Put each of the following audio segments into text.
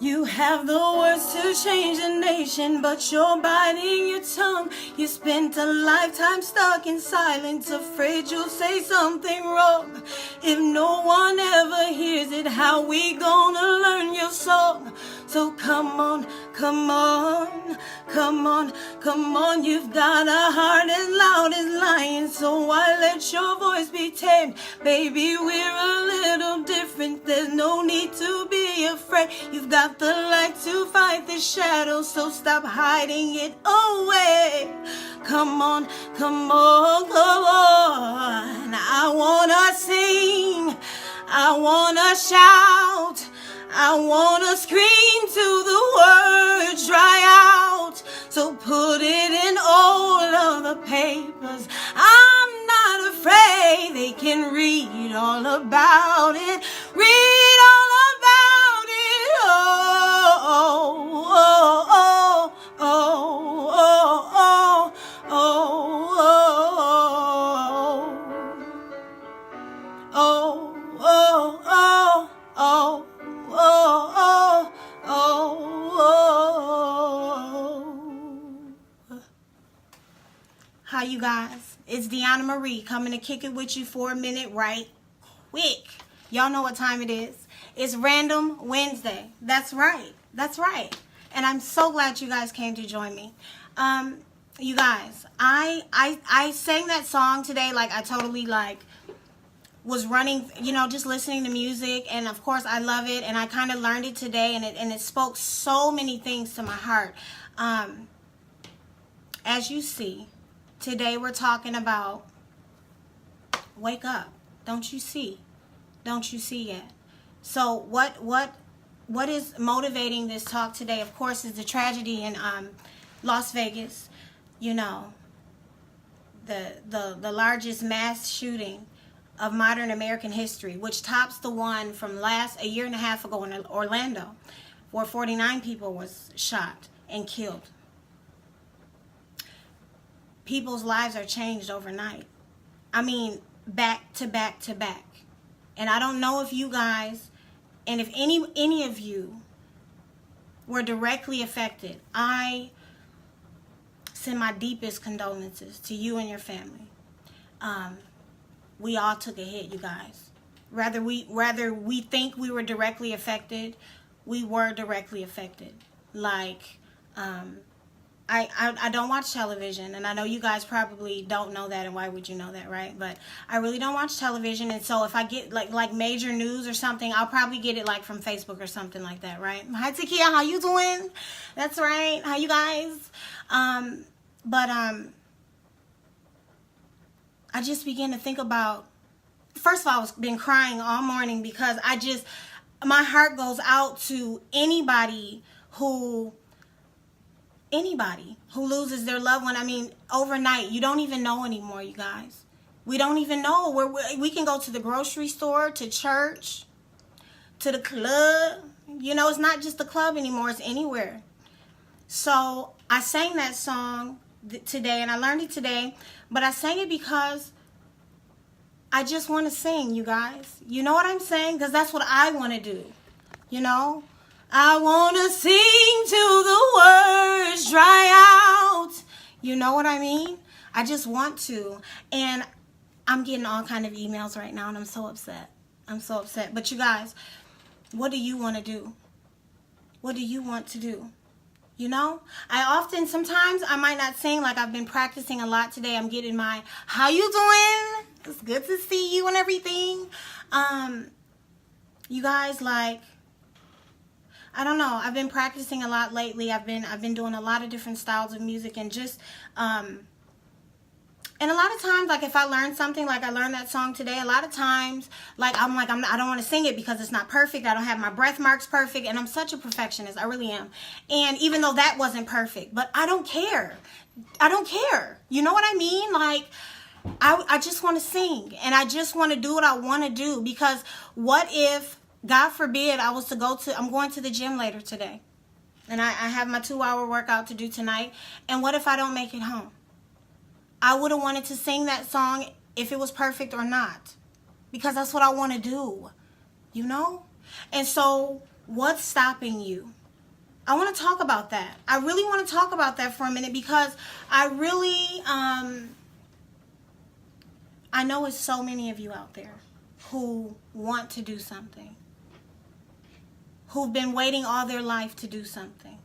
You have the words to change a nation, but you're biting your tongue. You spent a lifetime stuck in silence, afraid you'll say something wrong. If no one ever hears it, how we gonna learn your song? So come on, come on, come on, come on. You've got a heart as loud as lions, so why let your voice be tamed? Baby, we're a little different, there's no need to be afraid. You've got the light to fight the shadows, so stop hiding it away. Come on, come on, come on. I wanna sing, I wanna shout, I wanna scream till the words dry out. So put it in all of the papers. I'm not afraid, they can read all about it. Read all about it. Oh, oh, oh, oh, oh, oh, oh, oh, oh, oh, oh. Oh, oh, oh, oh. How you guys? It's Deanna Marie coming to kick it with you for a minute right quick. Y'all know what time it is. It's Random Wednesday. That's right. That's right. And I'm so glad you guys came to join me. You guys, I sang that song today like I totally was running, just listening to music, and of course I love it, and I kind of learned it today, and it spoke so many things to my heart. As you see, today we're talking about wake up. Don't you see? Don't you see yet? So what is motivating this talk today, of course, is the tragedy in Las Vegas. The largest mass shooting of modern American history, which tops the one from a year and a half ago in Orlando, where 49 people was shot and killed. People's lives are changed overnight. I mean, back to back to back. And I don't know if you guys, and if any of you were directly affected, I send my deepest condolences to you and your family. We all took a hit, you guys. Rather we think we were directly affected, we were directly affected. I don't watch television, and I know you guys probably don't know that, and why would you know that, right? But I really don't watch television, and so if I get like major news or something, I'll probably get it from Facebook or something like that, right? Hi Takia, how you doing? That's right. How you guys? I just began to think about, first of all, I've been crying all morning because my heart goes out to anybody who loses their loved one. I mean, overnight, you don't even know anymore, you guys. We don't even know. We can go to the grocery store, to church, to the club. It's not just the club anymore, it's anywhere. So I sang that song today, and I learned it today, but I sang it because I just want to sing, you guys. You know what I'm saying? Because that's what I want to do. I want to sing till the words dry out. You know what I mean? I just want to. And I'm getting all kind of emails right now, and I'm so upset. I'm so upset. But you guys, what do you want to do? What do you want to do? Sometimes I might not sing, like I've been practicing a lot today. I'm getting my, how you doing? It's good to see you and everything. You guys, I don't know. I've been practicing a lot lately. I've been doing a lot of different styles of music, and and a lot of times, if I learn something, like I learned that song today, a lot of times, I don't want to sing it because it's not perfect. I don't have my breath marks perfect, and I'm such a perfectionist. I really am. And even though that wasn't perfect, but I don't care. I don't care. You know what I mean? I just want to sing, and I just want to do what I want to do, because what if, God forbid, I'm going to the gym later today, and I have my 2-hour workout to do tonight, and what if I don't make it home? I would have wanted to sing that song if it was perfect or not, because that's what I want to do, And so What's stopping you? I want to talk about that. I really want to talk about that for a minute, because I really, I know it's so many of you out there who want to do something, who've been waiting all their life to do something.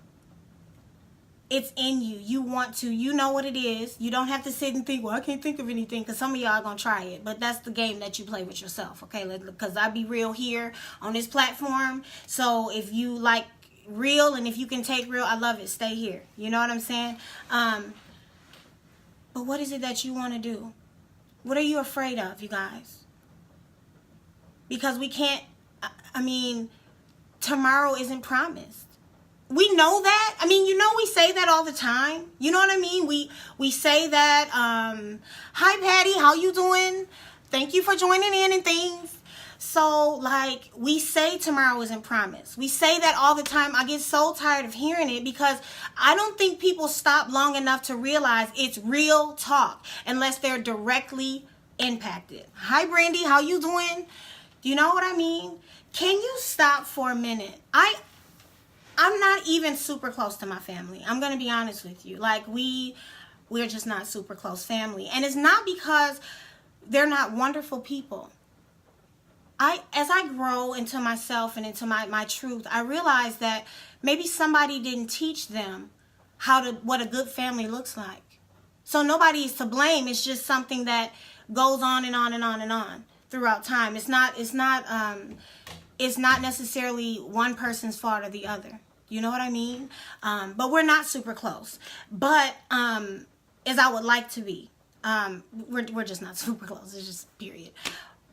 It's in you. You want to. You know what it is. You don't have to sit and think, well, I can't think of anything, because some of y'all are going to try it. But that's the game that you play with yourself, okay? Because I be real here on this platform. So if you like real, and if you can take real, I love it. Stay here. You know what I'm saying? But what is it that you want to do? What are you afraid of, you guys? Because we can't, I mean, tomorrow isn't promised. We know that. I mean, you know, we say that all the time. You know what I mean? We say that, hi, Patty, how you doing? Thank you for joining in and things. So, like, we say tomorrow isn't promised. We say that all the time. I get so tired of hearing it, because I don't think people stop long enough to realize it's real talk unless they're directly impacted. Hi, Brandy, how you doing? Do you know what I mean? Can you stop for a minute? I'm not even super close to my family. I'm going to be honest with you. Like, we're just not super close family. And it's not because they're not wonderful people. As I grow into myself and into my truth, I realize that maybe somebody didn't teach them what a good family looks like. So nobody is to blame. It's just something that goes on and on and on and on throughout time. It's not necessarily one person's fault or the other. You know what I mean? But we're not super close. But as I would like to be, we're just not super close. It's just period.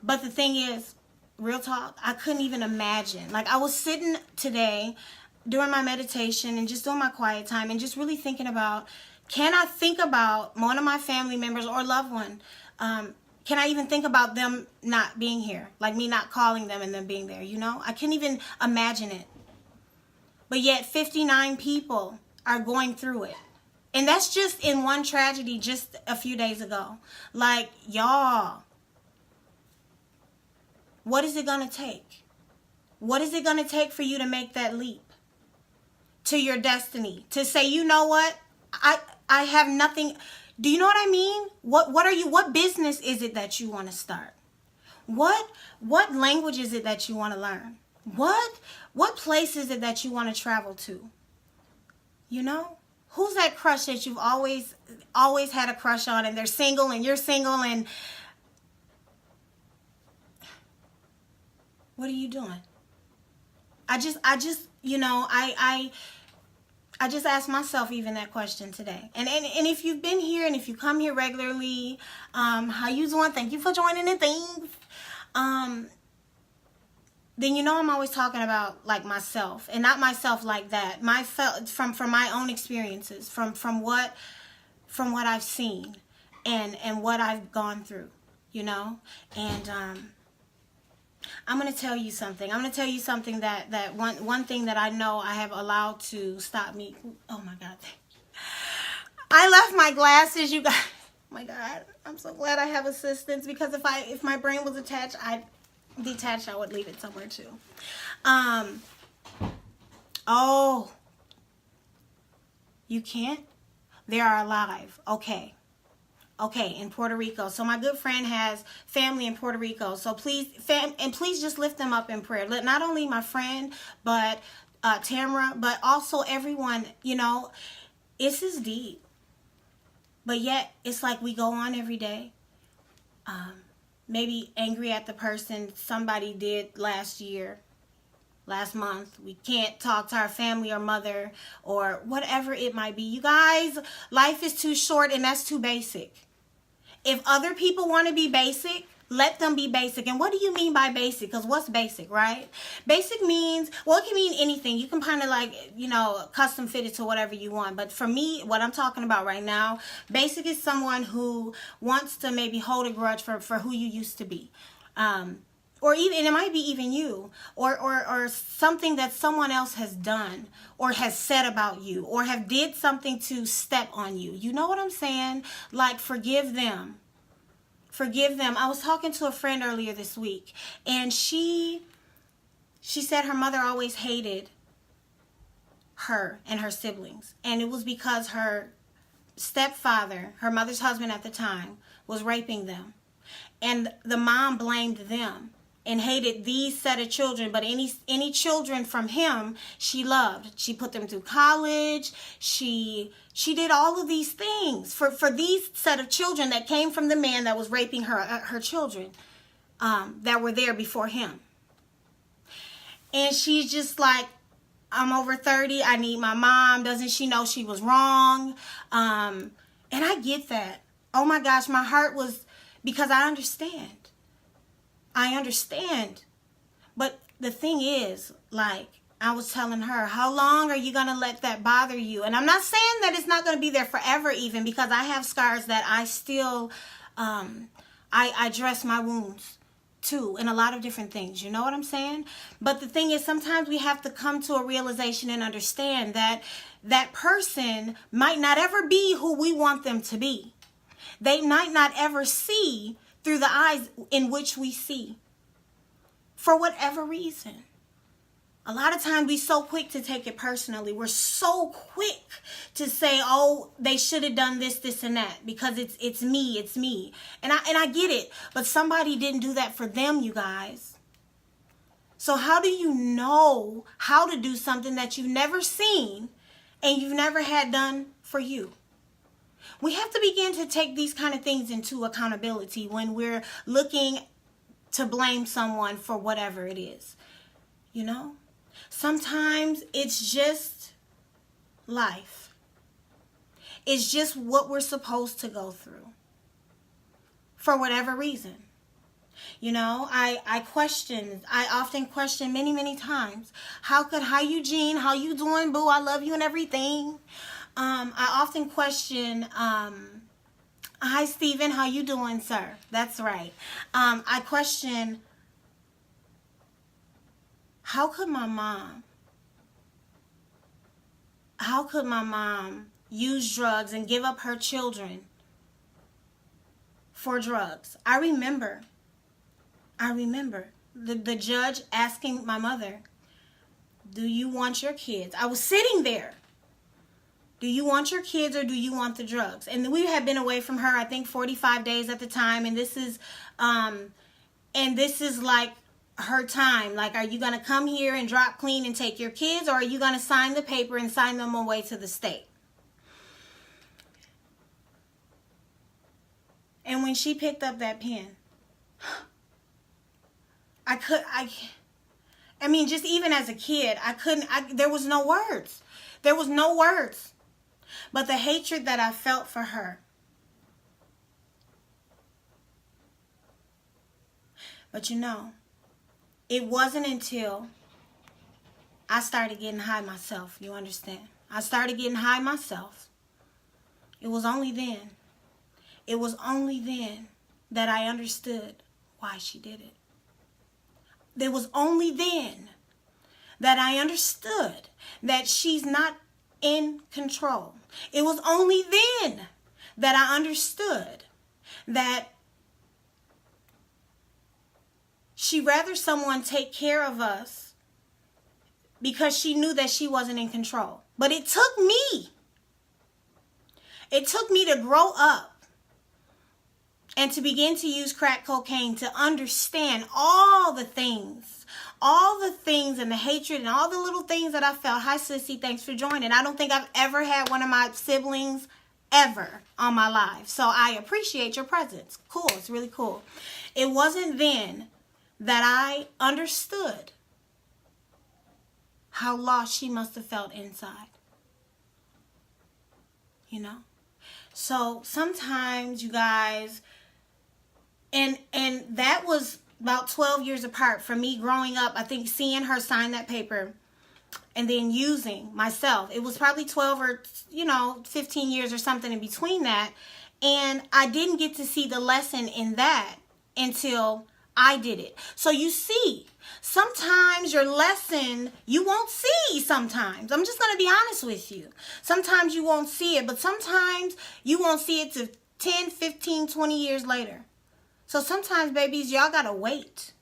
But the thing is, real talk, I couldn't even imagine. Like, I was sitting today during my meditation and just doing my quiet time and just really thinking about, can I think about one of my family members or loved one? Can I even think about them not being here? Like, me not calling them and them being there, you know? I can't even imagine it. But yet 59 people are going through it. And that's just in one tragedy just a few days ago. Like, y'all, what is it going to take? What is it going to take for you to make that leap to your destiny? To say, you know what? I have nothing. Do you know what I mean? What business is it that you want to start? What language is it that you want to learn? What place is it that you want to travel to? You know? Who's that crush that you've always had a crush on, and they're single and you're single, and what are you doing? I just you know, I just asked myself even that question today. And if you've been here and if you come here regularly, how you doing? Thank you for joining and things. Then you know I'm always talking about, like, myself, and not myself like that. Myself from my own experiences, from what I've seen and what I've gone through, you know? And I'm going to tell you something. I'm going to tell you something that one thing that I know I have allowed to stop me. Oh my God. I left my glasses, you guys. Oh my God. I'm so glad I have assistance, because if my brain was detached, I would leave it somewhere too. Oh, you can't? They are alive. Okay, in Puerto Rico. So my good friend has family in Puerto Rico. So please just lift them up in prayer. Not only my friend, but Tamara, but also everyone. You know, this is deep. But yet, it's like we go on every day. Maybe angry at the person somebody did last month. We can't talk to our family or mother or whatever it might be. You guys, life is too short, and that's too basic. If other people want to be basic, let them be basic. And what do you mean by basic? Because what's basic, right? Basic means, well, it can mean anything. You can kind of, like, you know, custom fit it to whatever you want. But for me, what I'm talking about right now, basic is someone who wants to maybe hold a grudge for who you used to be. Or even, and it might be even you, or something that someone else has done or has said about you, or have did something to step on you. You know what I'm saying? Like, forgive them. Forgive them. I was talking to a friend earlier this week, and she she said her mother always hated her and her siblings. And it was because her stepfather, her mother's husband at the time, was raping them. And the mom blamed them and hated these set of children, but any children from him she loved. She put them through college. She did all of these things for these set of children that came from the man that was raping her children that were there before him. And she's just like, I'm over 30. I need my mom. Doesn't she know she was wrong? And I get that. Oh my gosh, my heart was, because I understand. I understand. But the thing is, like I was telling her, how long are you going to let that bother you? And I'm not saying that it's not going to be there forever even, because I have scars that I still, I dress my wounds too, in a lot of different things. You know what I'm saying? But the thing is, sometimes we have to come to a realization and understand that that person might not ever be who we want them to be. They might not ever see through the eyes in which we see, for whatever reason. A lot of times we're so quick to take it personally. We're so quick to say, oh, they should have done this, this, and that, because it's me. And I get it, but somebody didn't do that for them, you guys. So how do you know how to do something that you've never seen and you've never had done for you? We have to begin to take these kind of things into accountability when we're looking to blame someone for whatever it is. You know? Sometimes it's just life. It's just what we're supposed to go through for whatever reason. You know, I often question many times. Hi Eugene, how you doing, boo? I love you and everything. I often question, hi Stephen, how you doing, sir? That's right. I question, how could my mom use drugs and give up her children for drugs? I remember the judge asking my mother, do you want your kids? I was sitting there. Do you want your kids or do you want the drugs? And we had been away from her, I think 45 days at the time. And this is like her time. Like, are you going to come here and drop clean and take your kids? Or are you going to sign the paper and sign them away to the state? And when she picked up that pen, I mean, just even as a kid, there was no words. There was no words. But the hatred that I felt for her. But you know, it wasn't until I started getting high myself, you understand? I started getting high myself. It was only then that I understood why she did it. It was only then that I understood that she's not in control. It was only then that I understood that she'd rather someone take care of us because she knew that she wasn't in control. But it took me to grow up and to begin to use crack cocaine to understand all the things and the hatred and all the little things that I felt. Hi, Sissy. Thanks for joining. I don't think I've ever had one of my siblings ever on my live. So I appreciate your presence. Cool. It's really cool. It wasn't then that I understood how lost she must have felt inside. You know? So sometimes, you guys, and that was about 12 years apart from me growing up. I think seeing her sign that paper and then using myself. It was probably 12 or 15 years or something in between that. And I didn't get to see the lesson in that until I did it. So you see, sometimes your lesson you won't see sometimes. I'm just going to be honest with you. Sometimes you won't see it, but sometimes you won't see it to 10, 15, 20 years later. So sometimes, babies, y'all got to wait.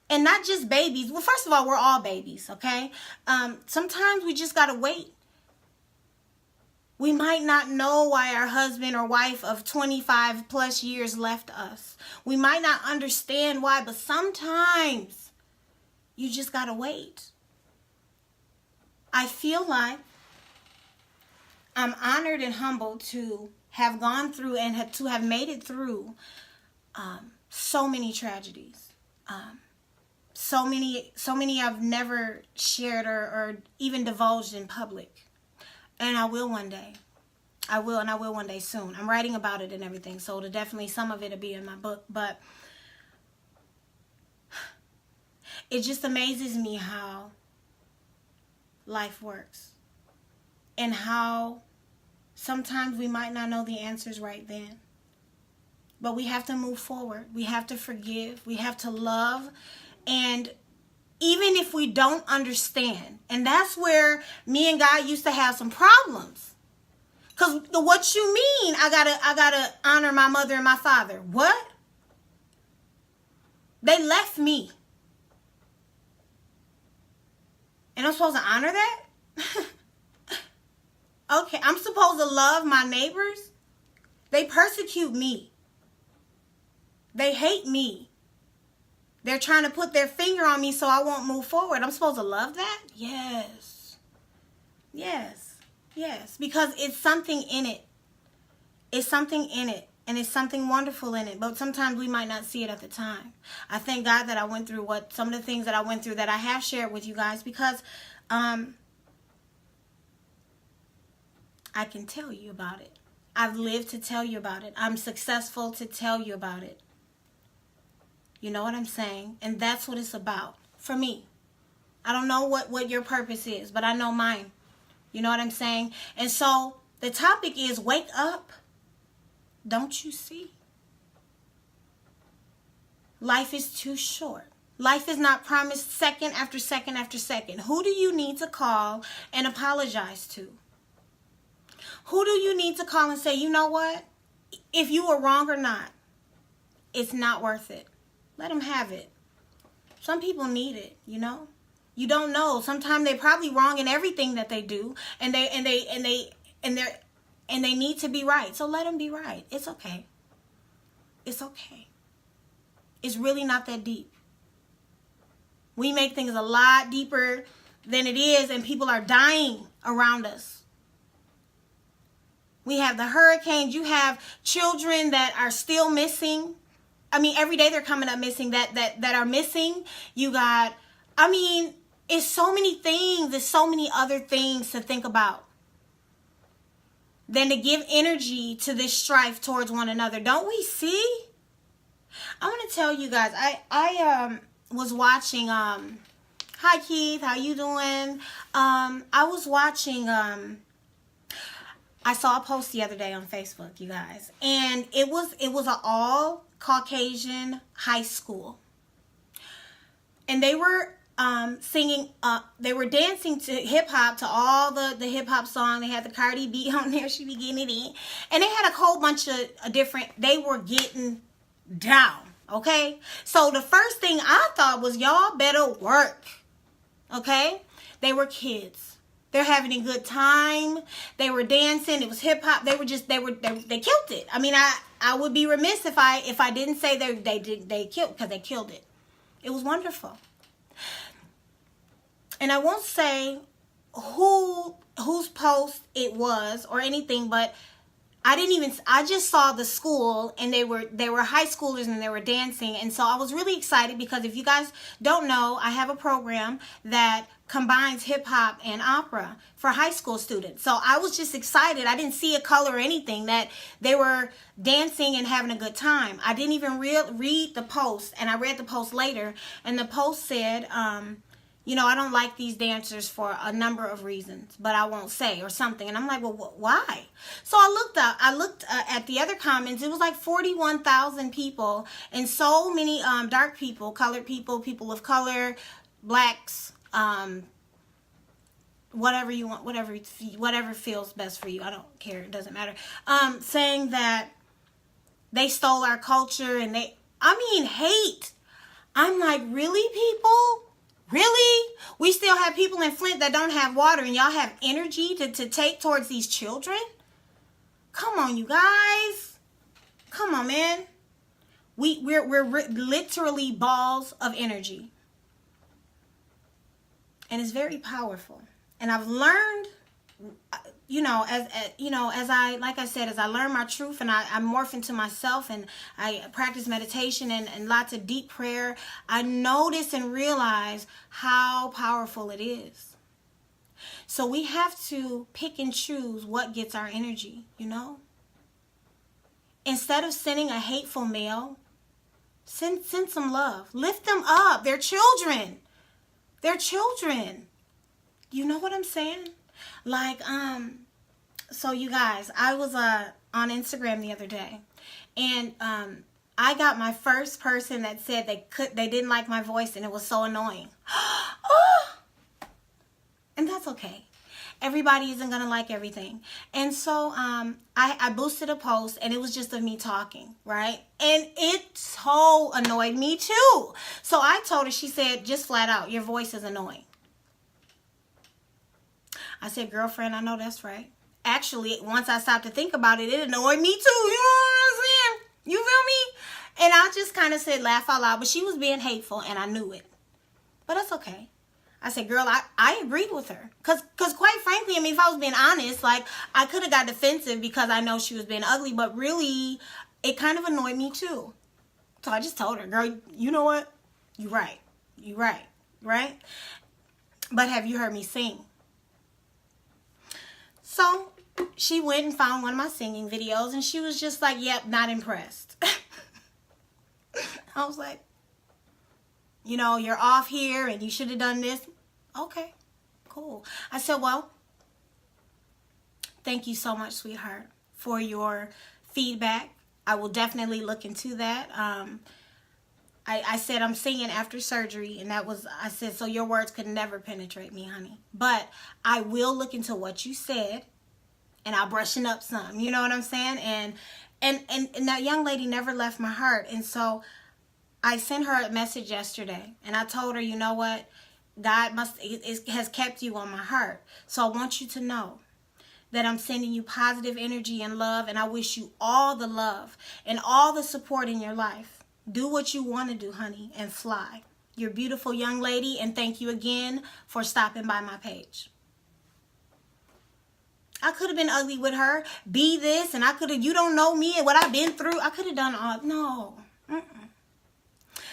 And not just babies. Well, first of all, we're all babies, okay? Sometimes we just got to wait. We might not know why our husband or wife of 25 plus years left us. We might not understand why, but sometimes you just got to wait. I feel like I'm honored and humbled to have gone through and to have made it through so many tragedies. So many I've never shared or even divulged in public. And I will one day. I will one day soon. I'm writing about it and everything, so definitely some of it will be in my book. But it just amazes me how life works. And how sometimes we might not know the answers right then. But we have to move forward. We have to forgive. We have to love. And even if we don't understand, and that's where me and God used to have some problems. Because what you mean, I gotta honor my mother and my father. What? They left me. And I'm supposed to honor that? Okay, I'm supposed to love my neighbors? They persecute me. They hate me. They're trying to put their finger on me so I won't move forward. I'm supposed to love that? Yes. Yes. Yes. Because it's something in it. It's something in it. And it's something wonderful in it. But sometimes we might not see it at the time. I thank God that I went through some of the things that I went through that I have shared with you guys. Because I can tell you about it. I've lived to tell you about it. I'm successful to tell you about it. You know what I'm saying? And that's what it's about for me. I don't know what your purpose is, but I know mine. You know what I'm saying? And so the topic is wake up. Don't you see? Life is too short. Life is not promised second after second after second. Who do you need to call and apologize to? Who do you need to call and say, you know what? If you were wrong or not, it's not worth it. Let them have it. Some people need it, you know. You don't know. Sometimes they're probably wrong in everything that they do, and they need to be right. So let them be right. It's okay. It's okay. It's really not that deep. We make things a lot deeper than it is, and people are dying around us. We have the hurricanes. You have children that are still missing. I mean, every day they're coming up missing that are missing. You got, I mean, it's so many things. There's so many other things to think about than to give energy to this strife towards one another. Don't we see? I want to tell you guys, I was watching, hi Keith, how you doing? I was watching, I saw a post the other day on Facebook, you guys, and it was an all Caucasian high school, and they were singing, they were dancing to hip-hop, to all the hip-hop song. They had the Cardi B on there, she be getting it in, and they had a whole bunch of different, they were getting down, okay? So the first thing I thought was, y'all better work, okay? They were kids. They're having a good time. They were dancing. It was hip hop. They killed it. I mean, I would be remiss if I didn't say they killed, because they killed it. It was wonderful. And I won't say whose post it was or anything, but I just saw the school, and they were high schoolers, and they were dancing. And so I was really excited, because if you guys don't know, I have a program that combines hip hop and opera for high school students. So I was just excited. I didn't see a color or anything, that they were dancing and having a good time. I didn't even read the post, and I read the post later, and the post said, you know, I don't like these dancers for a number of reasons, but I won't say, or something. And I'm like, well, why? So I looked at the other comments. It was like 41,000 people, and so many dark people, colored people, people of color, blacks, whatever you want, whatever feels best for you. I don't care. It doesn't matter. Saying that they stole our culture, and hate. I'm like, really, people? Really? We still have people in Flint that don't have water, and y'all have energy to take towards these children? Come on, you guys. Come on, man. We're literally balls of energy. And it's very powerful. And I've learned, as I learn my truth and I morph into myself and I practice meditation and lots of deep prayer, I notice and realize how powerful it is. So we have to pick and choose what gets our energy, Instead of sending a hateful mail, send some love. Lift them up. They're children. They're children. You know what I'm saying? Like, so you guys, I was on Instagram the other day, and I got my first person that said they didn't like my voice and it was so annoying. And that's okay. Everybody isn't gonna like everything. And so I boosted a post, and it was just of me talking, right? And it so annoyed me too. So I told her, she said, just flat out, your voice is annoying. I said, girlfriend, I know that's right. Actually, once I stopped to think about it, it annoyed me too. You know what I'm saying? You feel me? And I just kind of said, laugh out loud. But she was being hateful, and I knew it. But that's okay. I said, girl, I agreed with her. Because quite frankly, I mean, if I was being honest, like, I could have got defensive because I know she was being ugly. But really, it kind of annoyed me too. So I just told her, girl, you know what? You're right. You're right. Right? But have you heard me sing? So she went and found one of my singing videos, and she was just like, yep, not impressed. I was like, you're off here and you should have done this. Okay, cool. I said, well, thank you so much, sweetheart, for your feedback. I will definitely look into that. I said I'm singing after surgery, and I said, so your words could never penetrate me, honey. But I will look into what you said, and I'll brushing up some. You know what I'm saying? And that young lady never left my heart. And so I sent her a message yesterday, and I told her, you know what? God has kept you on my heart. So I want you to know that I'm sending you positive energy and love, and I wish you all the love and all the support in your life. Do what you want to do, honey, and fly. You're a beautiful young lady, and thank you again for stopping by my page. I could have been ugly with her, be this, and you don't know me and what I've been through. I could have done all, no.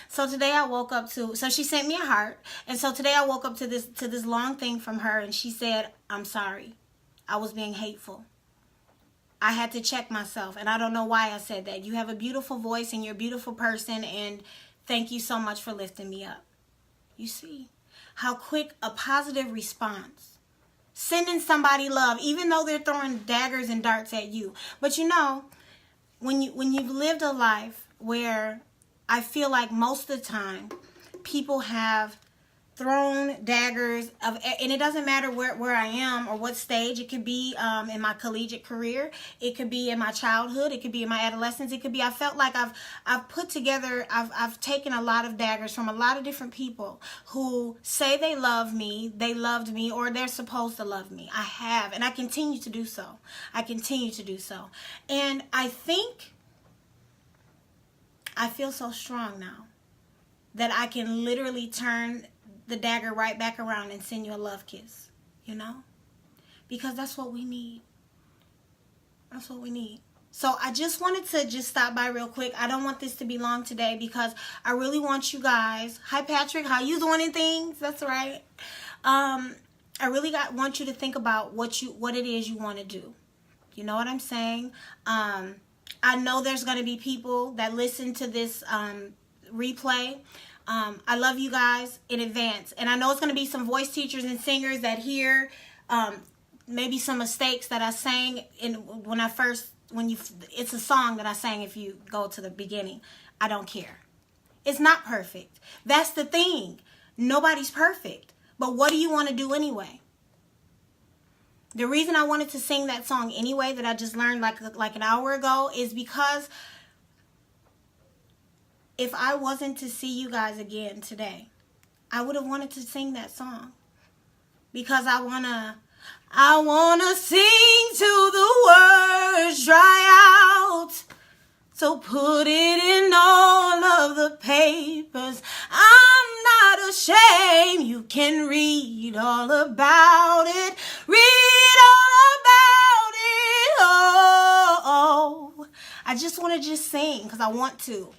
So today I woke up so she sent me a heart, and so today I woke up to this long thing from her, and she said, I'm sorry. I was being hateful. I had to check myself, and I don't know why I said that. You have a beautiful voice, and you're a beautiful person, and thank you so much for lifting me up. You see how quick a positive response, sending somebody love, even though they're throwing daggers and darts at you. But when you've lived a life where I feel like most of the time people have thrown daggers and it doesn't matter where I am or what stage. It could be in my collegiate career, it could be in my childhood, it could be in my adolescence, it could be, I felt like I've taken a lot of daggers from a lot of different people who say they love me, they loved me, or they're supposed to love me. I have, and I continue to do so. And I think I feel so strong now that I can literally turn the dagger right back around and send you a love kiss, because that's what we need. That's what we need. So I just wanted to stop by real quick. I don't want this to be long today because I really want you guys. Hi, Patrick. How you doing and things? That's right. I really want you to think about what it is you want to do. You know what I'm saying? I know there's going to be people that listen to this replay. I love you guys in advance. And I know it's going to be some voice teachers and singers that hear maybe some mistakes that I sang it's a song that I sang if you go to the beginning. I don't care. It's not perfect. That's the thing. Nobody's perfect. But what do you want to do anyway? The reason I wanted to sing that song anyway, that I just learned like an hour ago, is because if I wasn't to see you guys again today, I would have wanted to sing that song. Because I wanna sing till the words dry out. So put it in all of the papers. I'm not ashamed. You can read all about it. Read all about it. Oh. I just want to just sing because I want to.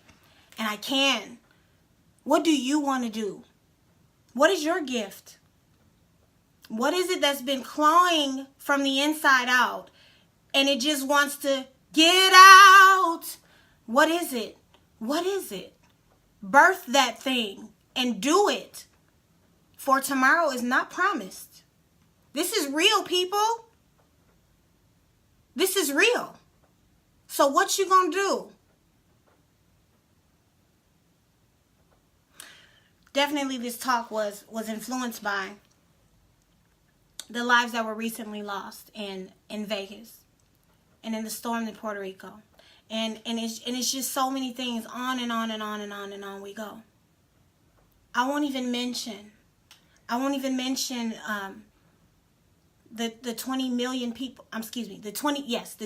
And I can. What do you want to do? What is your gift? What is it that's been clawing from the inside out and it just wants to get out? What is it? What is it? Birth that thing and do it. For tomorrow is not promised. This is real, people. This is real. So what you gonna do? Definitely this talk was influenced by the lives that were recently lost in Vegas and in the storm in Puerto Rico. And it's just so many things, on and on and on and on and on we go. I won't even mention the 20 million people, the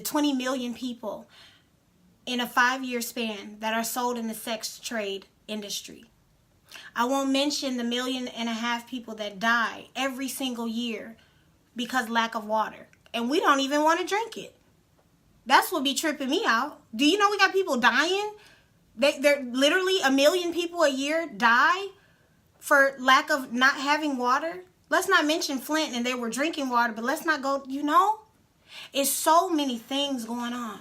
20 million people in a 5-year span that are sold in the sex trade industry. I won't mention the 1.5 million people that die every single year because lack of water. And we don't even want to drink it. That's what be tripping me out. Do you know we got people dying? They're literally 1 million people a year die for lack of not having water. Let's not mention Flint and they were drinking water, but let's not go, It's so many things going on.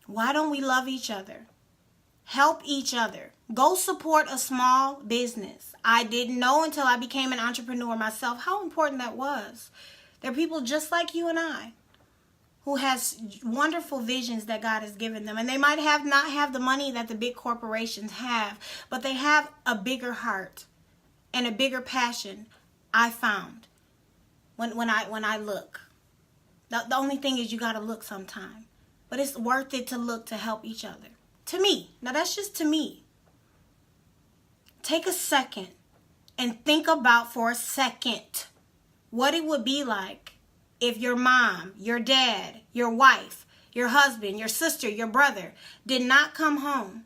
Why don't we love each other? Help each other. Go support a small business. I didn't know until I became an entrepreneur myself how important that was. There are people just like you and I who has wonderful visions that God has given them. And they might not have the money that the big corporations have, but they have a bigger heart and a bigger passion, I found, when I look. The only thing is you got to look sometime. But it's worth it to look to help each other. To me. Now that's just to me. Take a second and think about for a second what it would be like if your mom, your dad, your wife, your husband, your sister, your brother did not come home.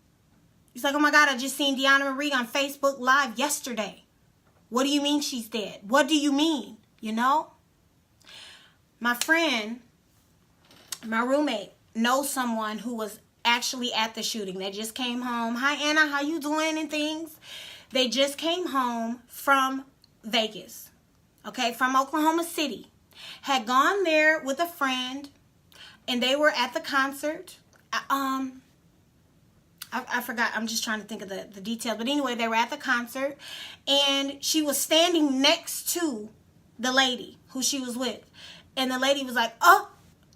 It's like, oh my God, I just seen Deanna Marie on Facebook Live yesterday. What do you mean she's dead? What do you mean? My friend, my roommate, knows someone who was actually at the shooting. They just came home. Hi, Anna, how you doing and things? They just came home from Vegas, from Oklahoma City. Had gone there with a friend, and they were at the concert. I forgot. I'm just trying to think of the details. But anyway, they were at the concert, and she was standing next to the lady who she was with. And the lady was like,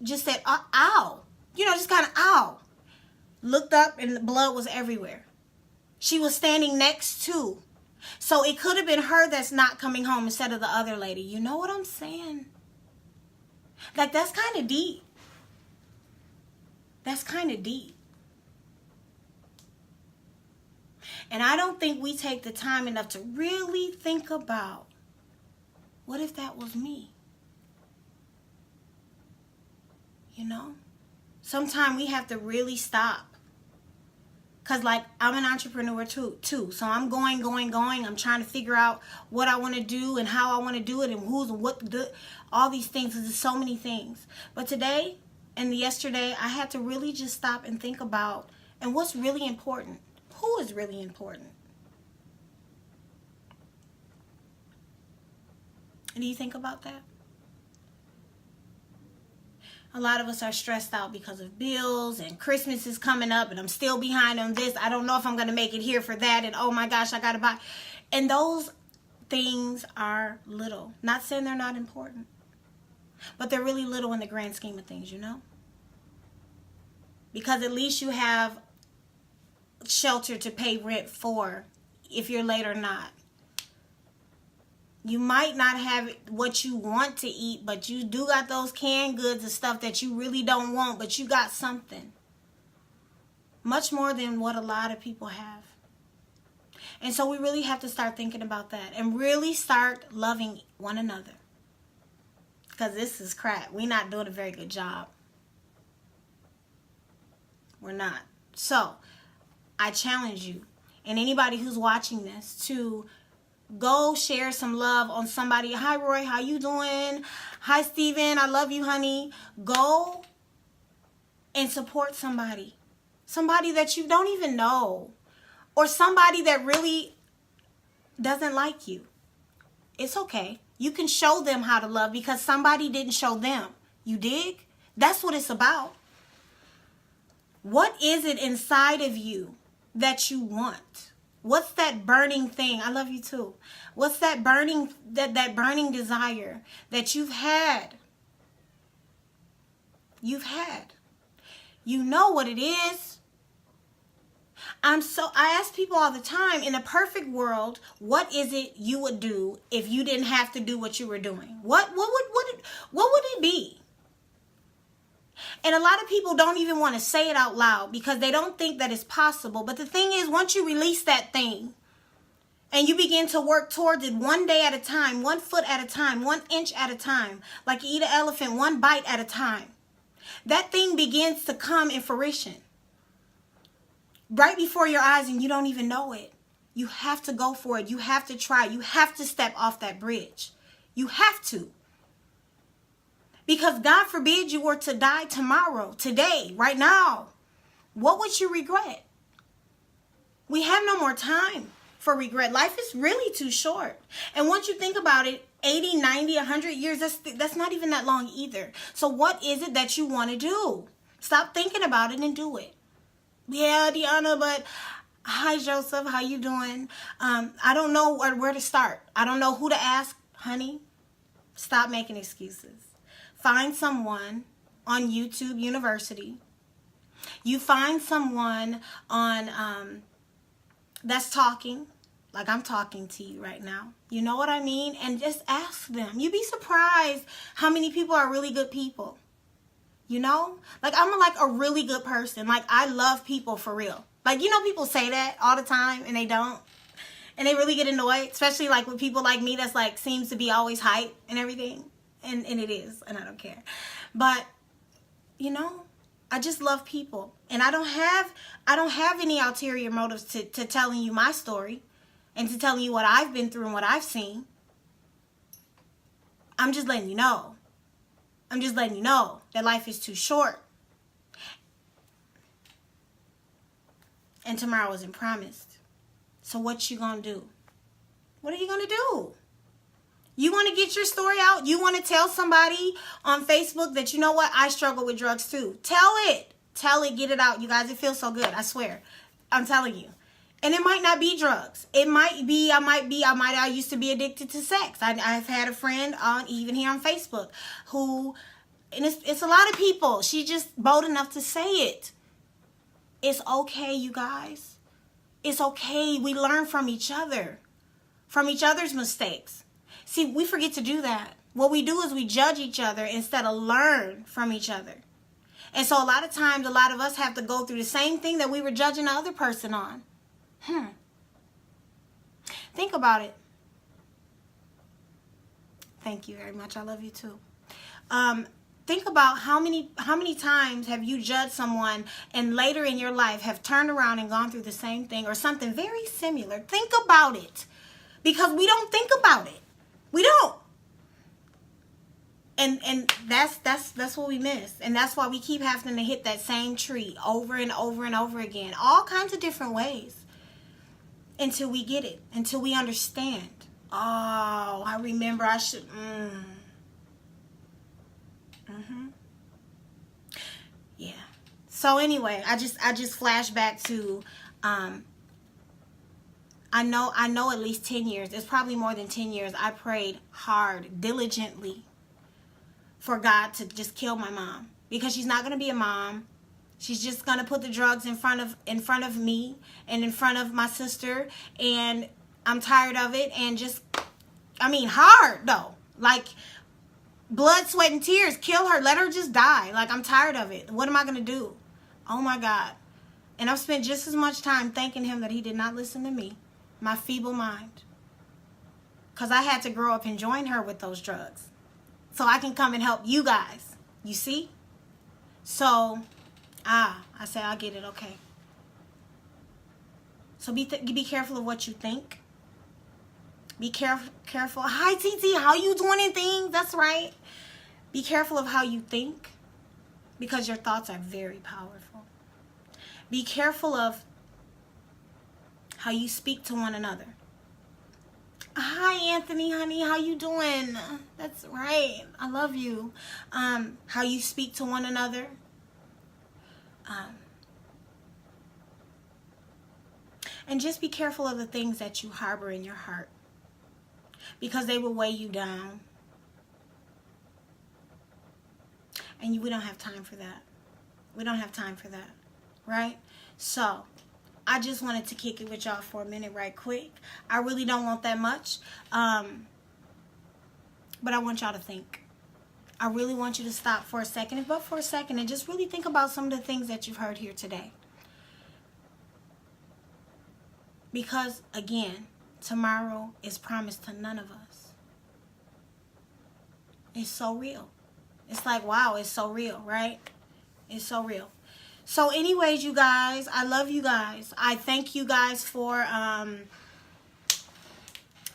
just said, ow. Just kind of, ow. Looked up, and the blood was everywhere. She was standing next to. So it could have been her that's not coming home instead of the other lady. You know what I'm saying? Like, that's kind of deep. That's kind of deep. And I don't think we take the time enough to really think about, what if that was me? Sometimes we have to really stop. Because, I'm an entrepreneur too. So I'm going. I'm trying to figure out what I want to do and how I want to do it and who's and what, all these things. There's so many things. But today and yesterday, I had to really just stop and think about, and what's really important. Who is really important? Do you think about that? A lot of us are stressed out because of bills and Christmas is coming up and I'm still behind on this. I don't know if I'm going to make it here for that. And oh my gosh, I got to buy. And those things are little. Not saying they're not important. But they're really little in the grand scheme of things, Because at least you have shelter to pay rent for if you're late or not. You might not have what you want to eat, but you do got those canned goods and stuff that you really don't want, but you got something. Much more than what a lot of people have. And so we really have to start thinking about that and really start loving one another. Because this is crap. We're not doing a very good job. We're not. So, I challenge you and anybody who's watching this to go share some love on somebody. Hi, Roy. How you doing? Hi, Steven. I love you, honey. Go and support somebody. Somebody that you don't even know. Or somebody that really doesn't like you. It's okay. You can show them how to love because somebody didn't show them. You dig? That's what it's about. What is it inside of you that you want? What's that burning thing? I love you too. What's that burning that burning desire that you've had? You've had. You know what it is. I ask people all the time, in a perfect world, what is it you would do if you didn't have to do what you were doing? What would it be? And a lot of people don't even want to say it out loud because they don't think that it's possible. But the thing is, once you release that thing and you begin to work towards it one day at a time, 1 foot at a time, 1 inch at a time, like you eat an elephant, 1 bite at a time, that thing begins to come in fruition right before your eyes and you don't even know it. You have to go for it. You have to try. You have to step off that bridge. You have to. Because God forbid you were to die tomorrow, today, right now. What would you regret? We have no more time for regret. Life is really too short. And once you think about it, 80, 90, 100 years, that's not even that long either. So what is it that you want to do? Stop thinking about it and do it. Yeah, Deanna, but hi, Joseph. How you doing? I don't know where to start. I don't know who to ask. Honey, stop making excuses. Find someone on YouTube University. You find someone on that's talking, like I'm talking to you right now. You know what I mean? And just ask them. You'd be surprised how many people are really good people. You know? Like I'm like a really good person. Like I love people for real. Like, you know, people say that all the time and they don't. And they really get annoyed, especially like with people like me that's like seems to be always hype and everything. And it is, and I don't care. But, you know, I just love people. And I don't have any ulterior motives to telling you my story and to telling you what I've been through and what I've seen. I'm just letting you know. I'm just letting you know that life is too short. And tomorrow isn't promised. So what you gonna do? What are you gonna do? You want to get your story out? You want to tell somebody on Facebook that, you know what, I struggle with drugs too. Tell it. Tell it. Get it out. You guys, it feels so good. I swear. I'm telling you. And it might not be drugs. It might be, I used to be addicted to sex. I've had a friend even here on Facebook who, and it's a lot of people. She's just bold enough to say it. It's okay, you guys. It's okay. We learn from each other, from each other's mistakes. See, we forget to do that. What we do is we judge each other instead of learn from each other. And so a lot of times, a lot of us have to go through the same thing that we were judging the other person on. Think about it. Thank you very much. I love you too. Think about how many times have you judged someone and later in your life have turned around and gone through the same thing or something very similar. Think about it. Because we don't think about it. We don't. And that's what we miss. And that's why we keep having to hit that same tree over and over and over again. All kinds of different ways. Until we get it. Until we understand. Oh, I remember I should. Yeah. So anyway, I just flash back to I know at least 10 years. It's probably more than 10 years. I prayed hard, diligently for God to just kill my mom. Because she's not going to be a mom. She's just going to put the drugs in front of me and in front of my sister. And I'm tired of it. And just, hard though. Like blood, sweat, and tears. Kill her. Let her just die. Like I'm tired of it. What am I going to do? Oh my God. And I've spent just as much time thanking him that he did not listen to me, my feeble mind. Because I had to grow up and join her with those drugs. So I can come and help you guys. You see? So, I say I get it, okay. So be careful of what you think. Be careful. Hi, TT. How you doing in things? That's right. Be careful of how you think, because your thoughts are very powerful. Be careful of how you speak to one another. Hi, Anthony, honey. How you doing? That's right. I love you. How you speak to one another. And just be careful of the things that you harbor in your heart, because they will weigh you down. And we don't have time for that. We don't have time for that, right? So, I just wanted to kick it with y'all for a minute right quick. I really don't want that much. But I want y'all to think. I really want you to stop for a second, and just really think about some of the things that you've heard here today. Because, again, tomorrow is promised to none of us. It's so real. It's like, wow, it's so real, right? It's so real. So anyways, you guys, I love you guys. I thank you guys for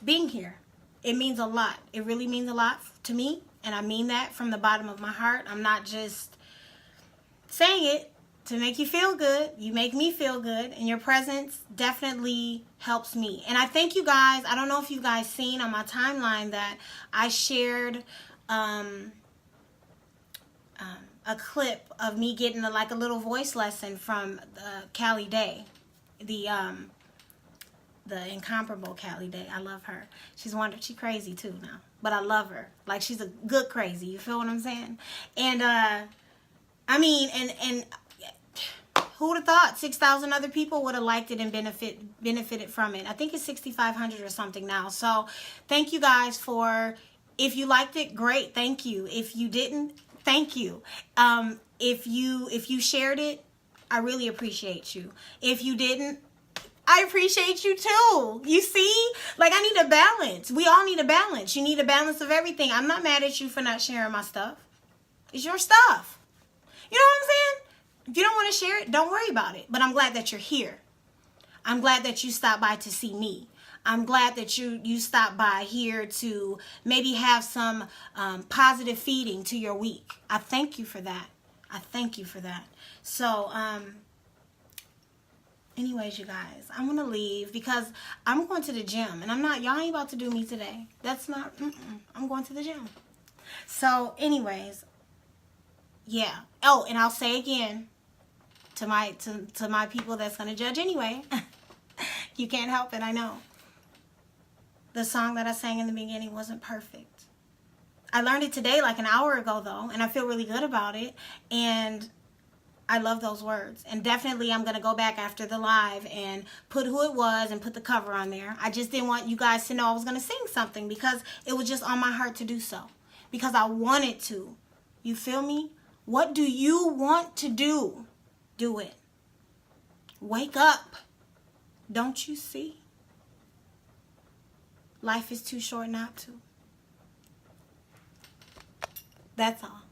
being here. It means a lot. It really means a lot to me. And I mean that from the bottom of my heart. I'm not just saying it to make you feel good. You make me feel good. And your presence definitely helps me. And I thank you guys. I don't know if you guys seen on my timeline that I shared a clip of me getting a little voice lesson from Callie Day, the incomparable Callie Day. I love her. She's crazy too now, but I love her. Like, she's a good crazy. You feel what I'm saying? And I mean, and who would have thought 6,000 other people would have liked it and benefited from it? I think it's 6,500 or something now. So thank you guys for. If you liked it, great. Thank you. If you didn't, thank you. If you shared it, I really appreciate you. If you didn't, I appreciate you too. You see? Like, I need a balance. We all need a balance. You need a balance of everything. I'm not mad at you for not sharing my stuff. It's your stuff. You know what I'm saying? If you don't want to share it, don't worry about it. But I'm glad that you're here. I'm glad that you stopped by to see me. I'm glad that you stopped by here to maybe have some positive feeding to your week. I thank you for that. I thank you for that. So, anyways, you guys, I'm going to leave because I'm going to the gym. And y'all ain't about to do me today. That's not, I'm going to the gym. So, anyways, yeah. Oh, and I'll say again to my people that's going to judge anyway. You can't help it, I know. The song that I sang in the beginning wasn't perfect. I learned it today, like an hour ago, though, and I feel really good about it. And I love those words. And definitely I'm going to go back after the live and put who it was and put the cover on there. I just didn't want you guys to know I was going to sing something because it was just on my heart to do so. Because I wanted to. You feel me? What do you want to do? Do it. Wake up. Don't you see? Life is too short not to. That's all.